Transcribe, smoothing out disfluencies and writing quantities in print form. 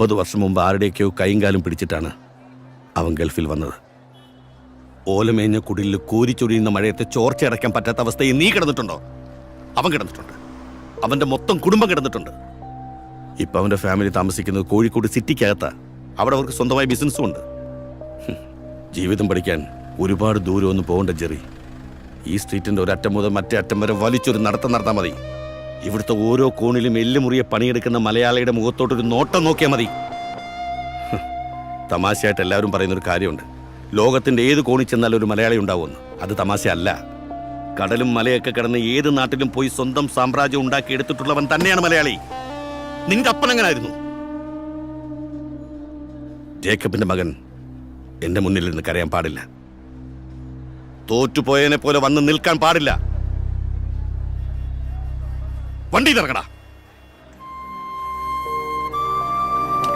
9 വർഷം മുമ്പ് ആരുടെയൊക്കെയോ കൈയും കാലും പിടിച്ചിട്ടാണ് അവൻ ഗൾഫിൽ വന്നത്. ഓലമേഞ്ഞ കുടിലിൽ കോരിച്ചൊരിയുന്ന മഴയത്തെ ചോർച്ചയടയ്ക്കാൻ പറ്റാത്ത അവസ്ഥയിൽ നീ കിടന്നിട്ടുണ്ടോ? അവൻ കിടന്നിട്ടുണ്ട്. അവന്റെ മൊത്തം കുടുംബം കിടന്നിട്ടുണ്ട്. ഇപ്പൊ അവന്റെ ഫാമിലി താമസിക്കുന്നത് കോഴിക്കോട് സിറ്റിക്കകത്താ. അവിടെ അവർക്ക് സ്വന്തമായ ബിസിനസ്സും ഉണ്ട്. ജീവിതം പഠിക്കാൻ ഒരുപാട് ദൂരമൊന്നും പോകണ്ട ജെറി. ഈ സ്ട്രീറ്റിന്റെ ഒരറ്റം മുതൽ മറ്റേ അറ്റം വരെ വലിച്ചൊരു നടത്തം നടത്താൽ മതി. ഇവിടുത്തെ ഓരോ കോണിലും എല്ലുമുറിയെ പണിയെടുക്കുന്ന മലയാളിയുടെ മുഖത്തോട്ടൊരു നോട്ടം നോക്കിയാൽ മതി. തമാശയായിട്ട് എല്ലാവരും പറയുന്നൊരു കാര്യമുണ്ട്, ലോകത്തിന്റെ ഏത് കോണിൽ ചെന്നാലും ഒരു മലയാളി ഉണ്ടാവുമെന്ന്. അത് തമാശയല്ല. കടലും മലയൊക്കെ കിടന്ന് ഏത് നാട്ടിലും പോയി സ്വന്തം സാമ്രാജ്യം ഉണ്ടാക്കി എടുത്തിട്ടുള്ളവൻ തന്നെയാണ് മലയാളി. നിന്റെ അപ്പനെങ്ങനായിരുന്നു? ജേക്കബിന്റെ മകൻ എന്റെ മുന്നിൽ നിന്ന് കരയാൻ പാടില്ല. തോറ്റുപോയതിനെ പോലെ വന്ന് നിൽക്കാൻ പാടില്ല. വണ്ടി ഇറങ്ങടാ.